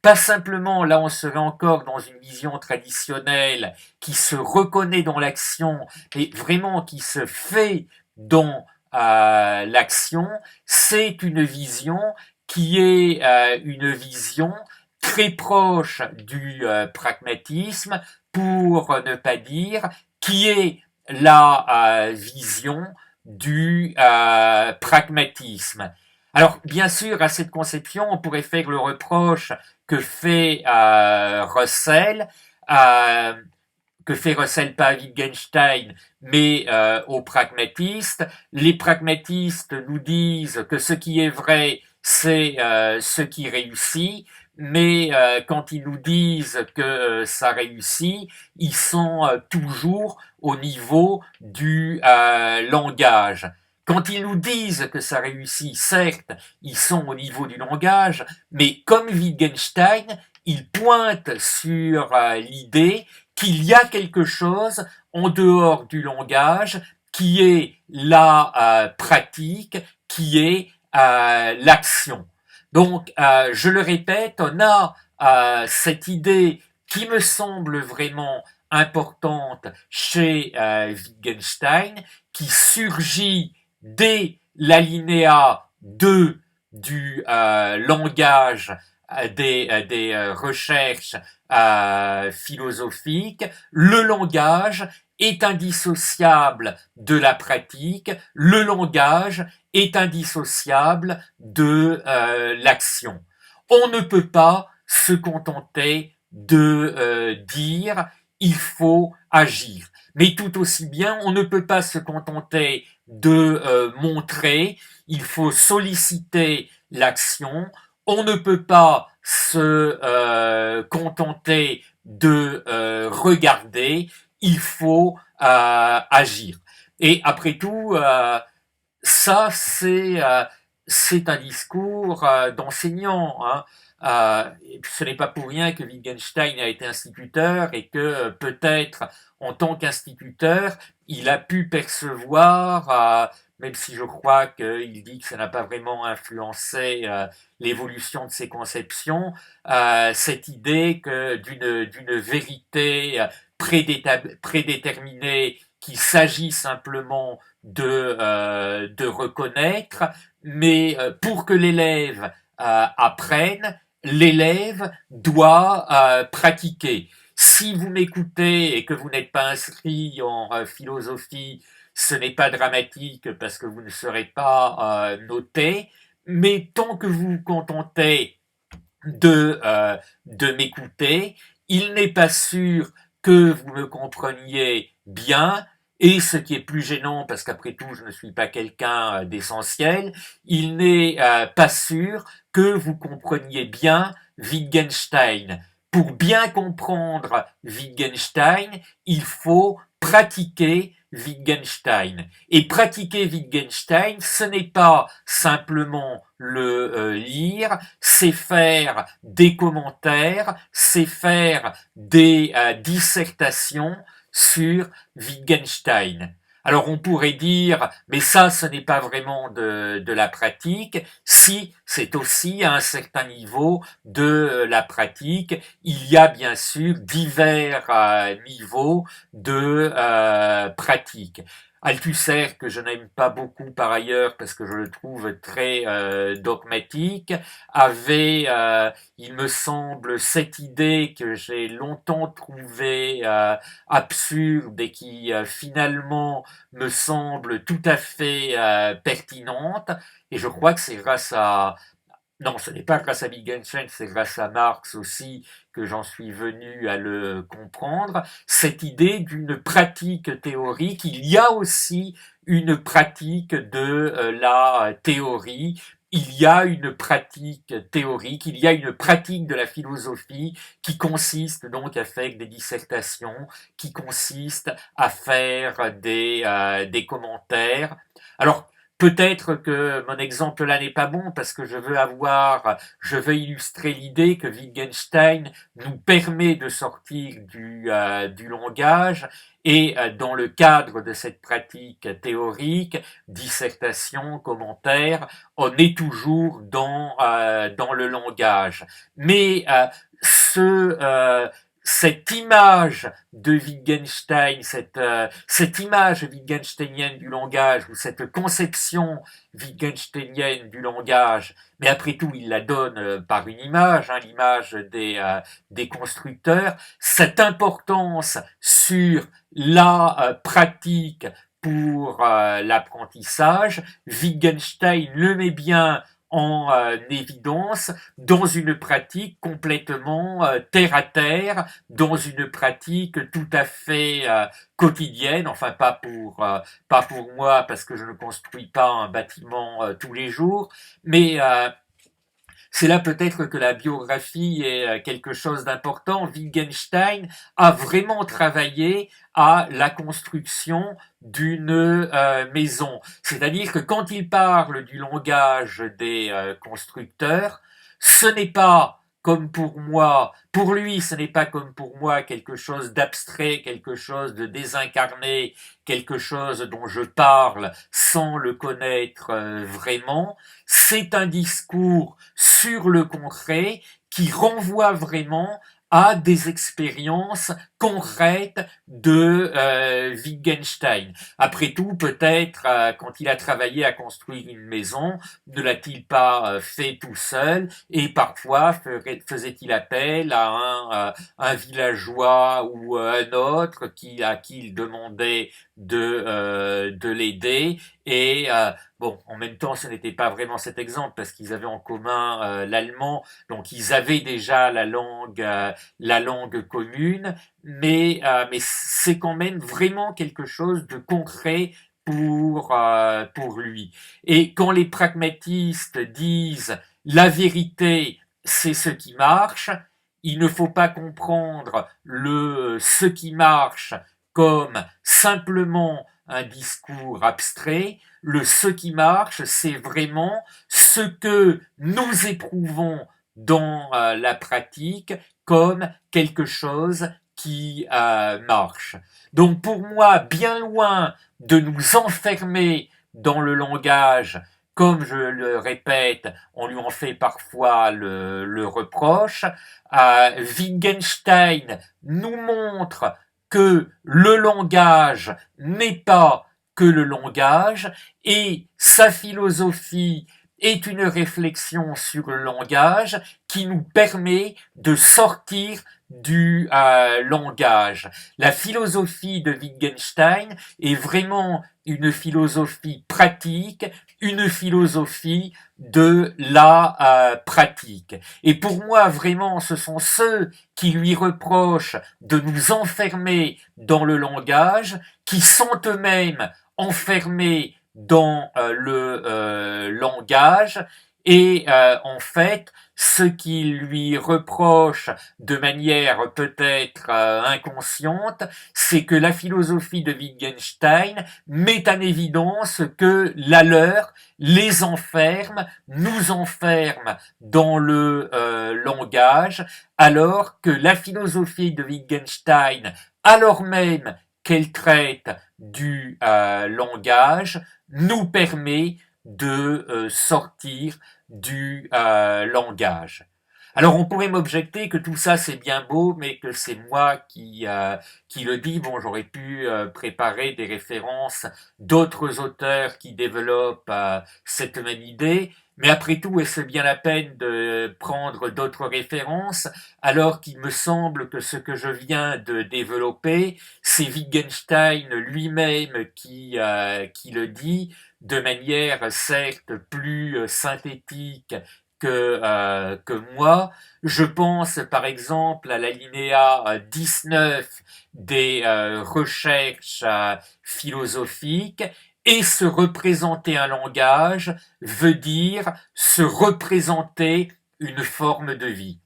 pas simplement, là on serait encore dans une vision traditionnelle, qui se reconnaît dans l'action, mais vraiment qui se fait dans l'action, c'est une vision qui est une vision très proche du pragmatisme, pour ne pas dire qui est la vision du pragmatisme. Alors, bien sûr, à cette conception, on pourrait faire le reproche que fait Russell, euh, que fait Russell pas à Wittgenstein, mais aux pragmatistes. Les pragmatistes nous disent que ce qui est vrai, c'est ce qui réussit, mais quand ils nous disent que ça réussit, ils sont toujours au niveau du langage. Quand ils nous disent que ça réussit, certes, ils sont au niveau du langage, mais comme Wittgenstein, ils pointent sur l'idée qu'il y a quelque chose en dehors du langage qui est la pratique, qui est l'action. Donc, je le répète, on a cette idée qui me semble vraiment importante chez Wittgenstein, qui surgit dès l'alinéa 2 du langage des recherches philosophiques. Le langage est indissociable de la pratique, le langage est indissociable de l'action. On ne peut pas se contenter de dire il faut agir. Mais tout aussi bien, on ne peut pas se contenter de montrer, il faut solliciter l'action. On ne peut pas se contenter de regarder, il faut agir. Et après tout, ça c'est un discours d'enseignant. Hein. Ce n'est pas pour rien que Wittgenstein a été instituteur et que peut-être en tant qu'instituteur, il a pu percevoir, même si je crois qu'il dit que ça n'a pas vraiment influencé l'évolution de ses conceptions, cette idée que d'une vérité prédéterminée qu'il s'agit simplement de reconnaître, mais pour que l'élève apprenne, l'élève doit pratiquer. Si vous m'écoutez et que vous n'êtes pas inscrit en philosophie, ce n'est pas dramatique parce que vous ne serez pas noté, mais tant que vous vous contentez de m'écouter, il n'est pas sûr que vous me compreniez bien, et ce qui est plus gênant, parce qu'après tout, je ne suis pas quelqu'un d'essentiel, il n'est pas sûr que vous compreniez bien Wittgenstein. Pour bien comprendre Wittgenstein, il faut pratiquer Wittgenstein. Et pratiquer Wittgenstein, ce n'est pas simplement le lire, c'est faire des commentaires, c'est faire des dissertations sur Wittgenstein. Alors on pourrait dire, mais ça, ce n'est pas vraiment de la pratique. Si, c'est aussi à un certain niveau de la pratique. Il y a bien sûr divers niveaux de pratique. Althusser, que je n'aime pas beaucoup par ailleurs parce que je le trouve très dogmatique, avait, il me semble, cette idée que j'ai longtemps trouvée absurde et qui finalement me semble tout à fait pertinente. Et je crois que c'est grâce non, ce n'est pas grâce à Wittgenstein, c'est grâce à Marx aussi que j'en suis venu à le comprendre, cette idée d'une pratique théorique. Il y a aussi une pratique de la théorie, il y a une pratique théorique, il y a une pratique de la philosophie qui consiste donc à faire des dissertations, qui consiste à faire des commentaires. Alors, peut-être que mon exemple là n'est pas bon parce que je veux illustrer l'idée que Wittgenstein nous permet de sortir du langage et dans le cadre de cette pratique théorique, dissertation, commentaire, on est toujours dans le langage. Mais ce, euh, cette image de Wittgenstein, cette image wittgensteinienne du langage, ou cette conception wittgensteinienne du langage, mais après tout, il la donne par une image, hein, l'image des constructeurs, cette importance sur la pratique pour l'apprentissage, Wittgenstein le met bien en évidence dans une pratique complètement terre à terre, dans une pratique tout à fait quotidienne, enfin pas pour moi parce que je ne construis pas un bâtiment tous les jours, mais c'est là peut-être que la biographie est quelque chose d'important. Wittgenstein a vraiment travaillé à la construction d'une maison. C'est-à-dire que quand il parle du langage des constructeurs, ce n'est pas comme pour moi, pour lui, ce n'est pas comme pour moi quelque chose d'abstrait, quelque chose de désincarné, quelque chose dont je parle sans le connaître vraiment. C'est un discours sur le concret qui renvoie vraiment à des expériences concrètes de Wittgenstein. Après tout, peut-être quand il a travaillé à construire une maison, ne l'a-t-il pas fait tout seul et parfois faisait-il appel à un villageois ou un autre à qui il demandait de l'aider et bon, en même temps, ce n'était pas vraiment cet exemple parce qu'ils avaient en commun l'allemand, donc ils avaient déjà la langue commune, mais c'est quand même vraiment quelque chose de concret pour lui. Et quand les pragmatistes disent la vérité, c'est ce qui marche, il ne faut pas comprendre le ce qui marche comme simplement un discours abstrait. Le ce qui marche, c'est vraiment ce que nous éprouvons dans la pratique comme quelque chose qui marche. Donc pour moi, bien loin de nous enfermer dans le langage, comme je le répète, on lui en fait parfois le reproche, Wittgenstein nous montre que le langage n'est pas que le langage et sa philosophie est une réflexion sur le langage qui nous permet de sortir du langage. La philosophie de Wittgenstein est vraiment une philosophie pratique, une philosophie de la pratique. Et pour moi, vraiment, ce sont ceux qui lui reprochent de nous enfermer dans le langage, qui sont eux-mêmes enfermés dans le langage, et en fait, ce qu'il lui reproche de manière peut-être inconsciente, c'est que la philosophie de Wittgenstein met en évidence que la leur les enferme, nous enferme dans le langage, alors que la philosophie de Wittgenstein, alors même qu'elle traite du langage, nous permet de sortir du langage. Alors on pourrait m'objecter que tout ça c'est bien beau, mais que c'est moi qui le dis. Bon, j'aurais pu préparer des références d'autres auteurs qui développent cette même idée, mais après tout, est-ce bien la peine de prendre d'autres références alors qu'il me semble que ce que je viens de développer, c'est Wittgenstein lui-même qui le dit de manière certes plus synthétique que moi. Je pense par exemple à l'alinéa 19 des recherches philosophiques, et se représenter un langage veut dire se représenter une forme de vie.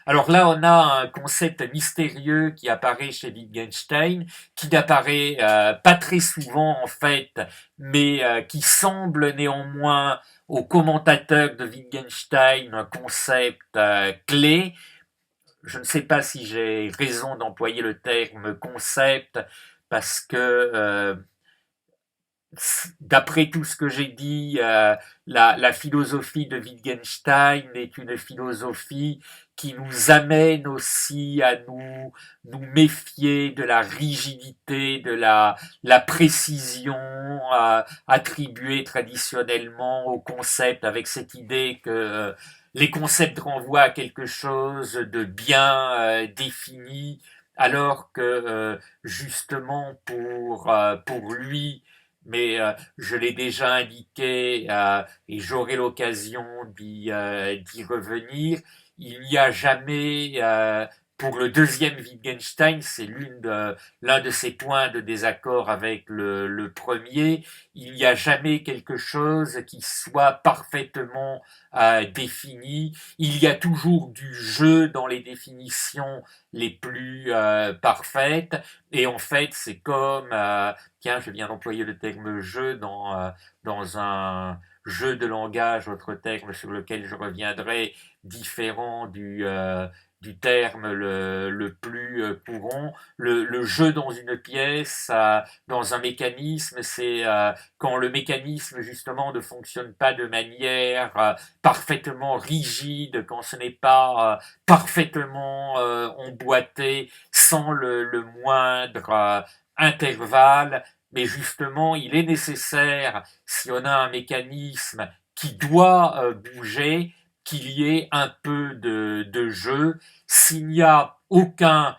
Alors là, on a un concept mystérieux qui apparaît chez Wittgenstein, qui n'apparaît pas très souvent en fait, mais qui semble néanmoins aux commentateurs de Wittgenstein un concept clé. Je ne sais pas si j'ai raison d'employer le terme concept, parce que d'après tout ce que j'ai dit, la philosophie de Wittgenstein est une philosophie qui nous amène aussi à nous méfier de la rigidité, de la précision attribuée traditionnellement aux concepts, avec cette idée que les concepts renvoient à quelque chose de bien défini, alors que justement pour lui, mais je l'ai déjà indiqué et j'aurai l'occasion d'y revenir. Il n'y a jamais, pour le deuxième Wittgenstein, c'est l'un de ses points de désaccord avec le premier, il n'y a jamais quelque chose qui soit parfaitement défini. Il y a toujours du jeu dans les définitions les plus parfaites, et en fait c'est comme tiens, je viens d'employer le terme jeu dans un jeu de langage, autre terme sur lequel je reviendrai, différent du terme le plus courant. Le jeu dans une pièce, dans un mécanisme, c'est quand le mécanisme justement ne fonctionne pas de manière parfaitement rigide, quand ce n'est pas parfaitement emboîté, sans le moindre intervalle, mais justement, il est nécessaire, si on a un mécanisme qui doit bouger, qu'il y ait un peu de jeu. S'il n'y a aucun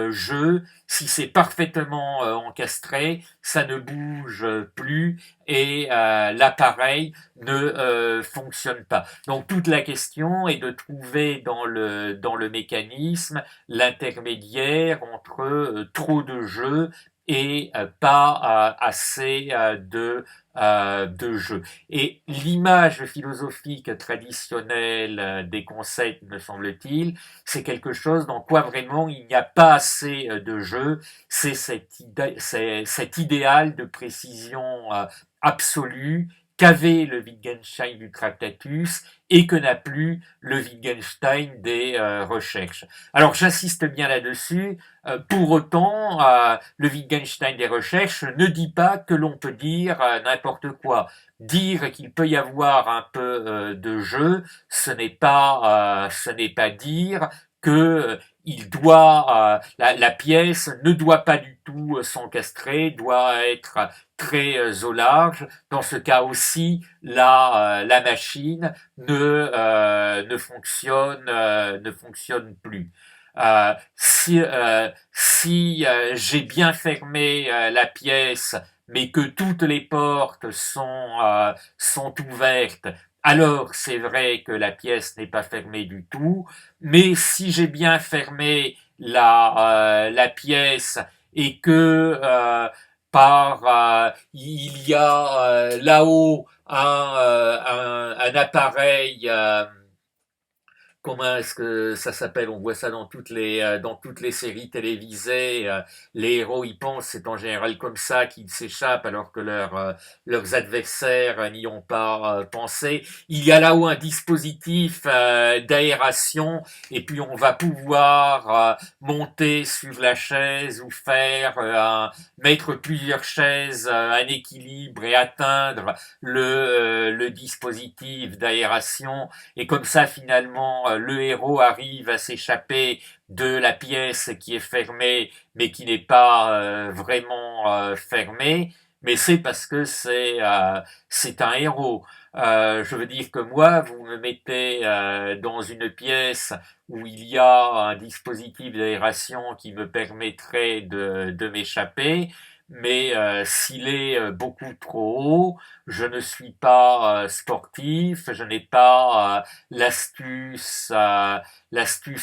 jeu, si c'est parfaitement encastré, ça ne bouge plus, et l'appareil ne fonctionne pas. Donc toute la question est de trouver dans le mécanisme l'intermédiaire entre trop de jeu et pas assez de jeu. Et l'image philosophique traditionnelle des concepts, me semble-t-il, c'est quelque chose dans quoi vraiment il n'y a pas assez de jeu. C'est cet idéal de précision absolue qu'avait le Wittgenstein du Tractatus et que n'a plus le Wittgenstein des recherches. Alors j'insiste bien là-dessus. Pour autant, le Wittgenstein des recherches ne dit pas que l'on peut dire n'importe quoi. Dire qu'il peut y avoir un peu de jeu, ce n'est pas dire que la pièce ne doit pas du tout s'encastrer, doit être très au large. Dans ce cas aussi, la machine ne fonctionne plus. Si j'ai bien fermé la pièce, mais que toutes les portes sont ouvertes, alors c'est vrai que la pièce n'est pas fermée du tout. Mais si j'ai bien fermé la pièce, et que il y a là-haut un appareil, comment est-ce que ça s'appelle? On voit ça dans toutes les séries télévisées. Les héros y pensent, c'est en général comme ça qu'ils s'échappent, alors que leurs adversaires n'y ont pas pensé. Il y a là-haut un dispositif d'aération, et puis on va pouvoir monter sur la chaise, ou mettre plusieurs chaises, un équilibre, et atteindre le dispositif d'aération. Et comme ça, finalement, le héros arrive à s'échapper de la pièce qui est fermée, mais qui n'est pas vraiment fermée. Mais c'est parce que c'est un héros. Je veux dire que moi, vous me mettez dans une pièce où il y a un dispositif d'aération qui me permettrait de m'échapper. mais s'il est beaucoup trop haut, je ne suis pas sportif, je n'ai pas l'astuce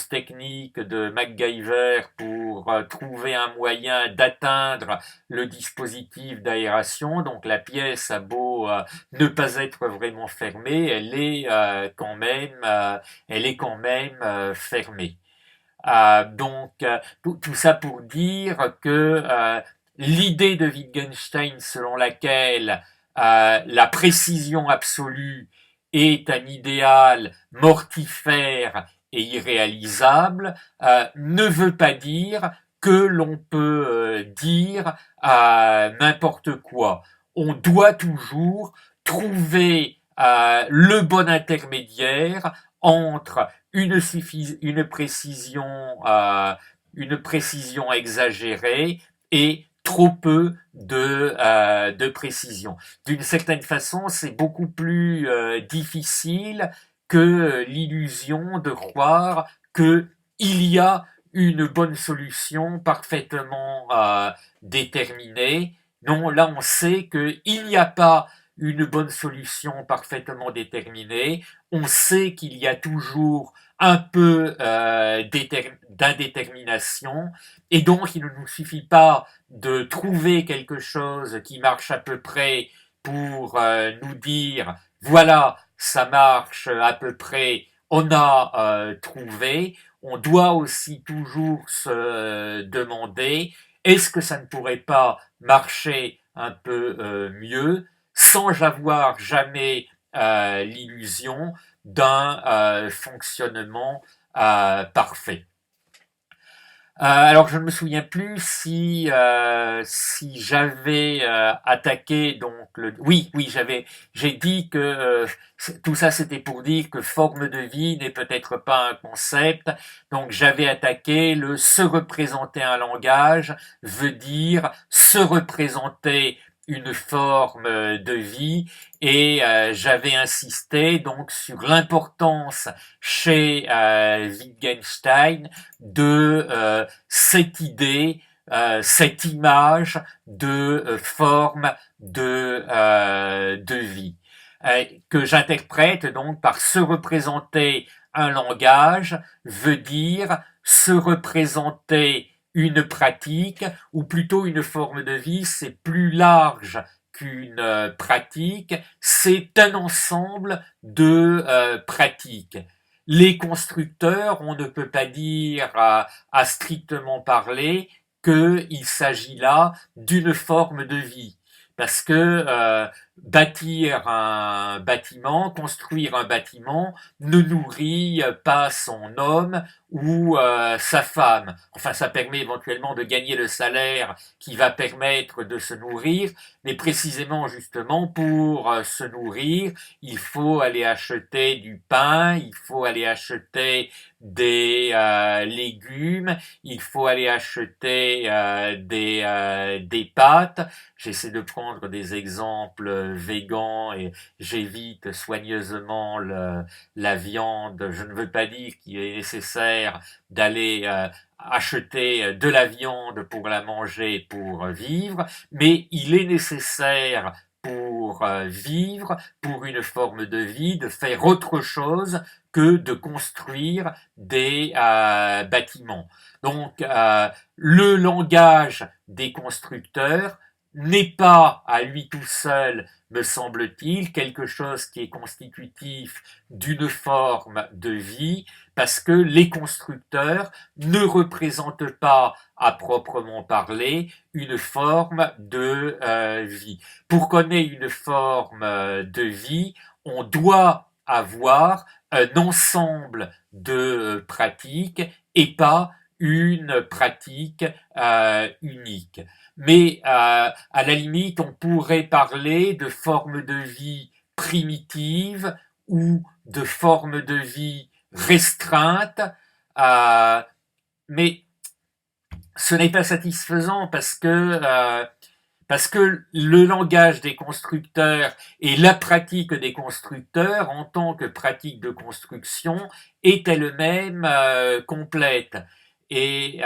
technique de MacGyver pour trouver un moyen d'atteindre le dispositif d'aération. Donc la pièce a beau ne pas être vraiment fermée, elle est quand même fermée. Tout ça pour dire que l'idée de Wittgenstein selon laquelle la précision absolue est un idéal mortifère et irréalisable ne veut pas dire que l'on peut dire n'importe quoi. On doit toujours trouver le bon intermédiaire entre une précision exagérée et trop peu de précision. D'une certaine façon, c'est beaucoup plus difficile que l'illusion de croire que il y a une bonne solution parfaitement déterminée. Non, là on sait qu'il n'y a pas une bonne solution parfaitement déterminée. On sait qu'il y a toujours un peu d'indétermination et donc il ne nous suffit pas de trouver quelque chose qui marche à peu près pour nous dire voilà, ça marche à peu près, on a trouvé. On doit aussi toujours se demander est-ce que ça ne pourrait pas marcher un peu mieux sans avoir jamais l'illusion d'un fonctionnement parfait. Alors je ne me souviens plus si j'avais attaqué donc oui j'ai dit que tout ça c'était pour dire que forme de vie n'est peut-être pas un concept, donc j'avais attaqué le se représenter un langage veut dire se représenter une forme de vie et j'avais insisté donc sur l'importance chez Wittgenstein de cette idée, cette image de forme de vie, que j'interprète donc par se représenter un langage veut dire se représenter une pratique, ou plutôt une forme de vie, c'est plus large qu'une pratique, c'est un ensemble de pratiques. Les constructeurs, on ne peut pas dire à strictement parler qu'il s'agit là d'une forme de vie. Parce que bâtir un bâtiment, construire un bâtiment, ne nourrit pas son homme ou sa femme. Enfin, ça permet éventuellement de gagner le salaire qui va permettre de se nourrir, mais précisément justement pour se nourrir, il faut aller acheter du pain, il faut aller acheter des légumes, il faut aller acheter des pâtes. J'essaie de prendre des exemples végans et j'évite soigneusement la viande. Je ne veux pas dire qu'il est nécessaire d'aller acheter de la viande pour la manger, pour vivre, mais il est nécessaire pour vivre, pour une forme de vie, de faire autre chose que de construire des bâtiments. Donc, le langage des constructeurs n'est pas à lui tout seul, me semble-t-il, quelque chose qui est constitutif d'une forme de vie, parce que les constructeurs ne représentent pas, à proprement parler, une forme de vie. Pour qu'on ait une forme de vie, on doit avoir un ensemble de pratiques et pas une pratique unique. Mais à la limite, on pourrait parler de forme de vie primitive ou de forme de vie restreinte, mais ce n'est pas satisfaisant parce que le langage des constructeurs et la pratique des constructeurs en tant que pratique de construction est elle-même complète. Et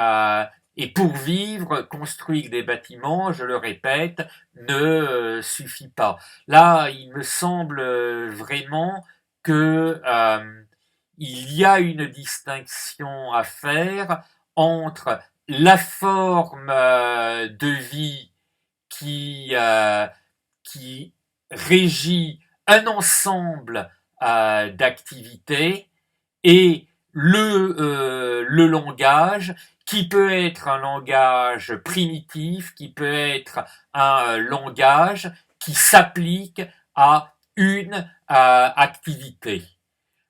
Et pour vivre, construire des bâtiments, je le répète, ne suffit pas. Là, il me semble vraiment que il y a une distinction à faire entre la forme de vie qui qui régit un ensemble d'activités et le langage qui peut être un langage primitif, qui peut être un langage qui s'applique à une activité.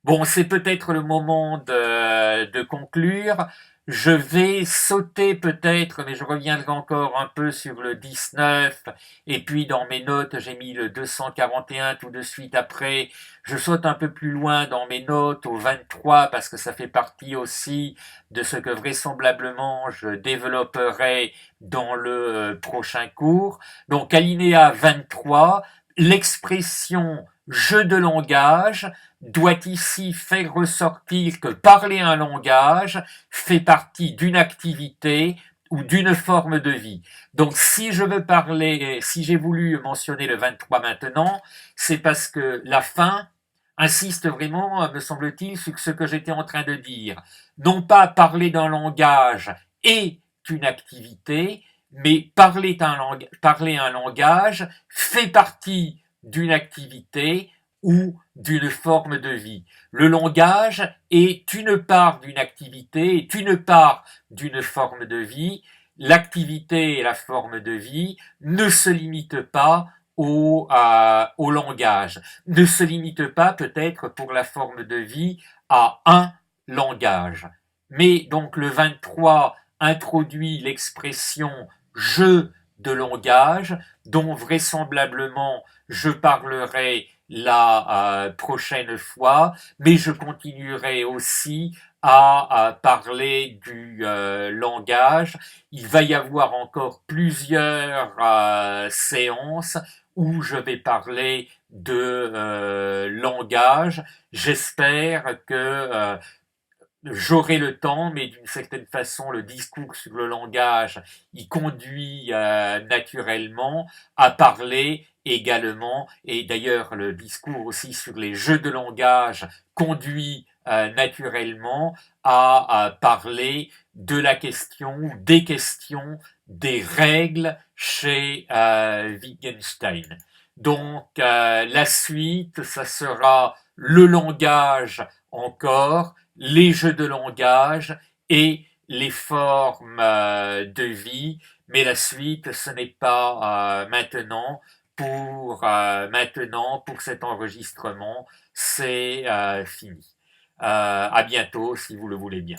Bon, c'est peut-être le moment de conclure. Je vais sauter peut-être, mais je reviendrai encore un peu sur le 19. Et puis dans mes notes, j'ai mis le 241 tout de suite après. Je saute un peu plus loin dans mes notes au 23 parce que ça fait partie aussi de ce que vraisemblablement je développerai dans le prochain cours. Donc alinéa 23, l'expression jeu de langage doit ici faire ressortir que parler un langage fait partie d'une activité ou d'une forme de vie. Donc si je veux parler, si j'ai voulu mentionner le 23 maintenant, c'est parce que la fin insiste vraiment, me semble-t-il, sur ce que j'étais en train de dire. Non pas parler d'un langage est une activité, mais parler un langage fait partie d'une activité ou d'une forme de vie. Le langage est une part d'une activité, est une part d'une forme de vie. L'activité et la forme de vie ne se limitent pas au langage, ne se limitent pas peut-être pour la forme de vie à un langage. Mais donc le 23 introduit l'expression jeu de langage, dont vraisemblablement je parlerai la prochaine fois, mais je continuerai aussi à parler du langage. Il va y avoir encore plusieurs séances où je vais parler de langage. J'espère que j'aurai le temps, mais d'une certaine façon, le discours sur le langage, il conduit naturellement à parler également, et d'ailleurs le discours aussi sur les jeux de langage conduit naturellement à parler de la question, des questions, des règles chez Wittgenstein. Donc la suite, ça sera le langage encore, les jeux de langage et les formes de vie, mais la suite, ce n'est pas maintenant pour cet enregistrement, c'est fini. À bientôt si vous le voulez bien.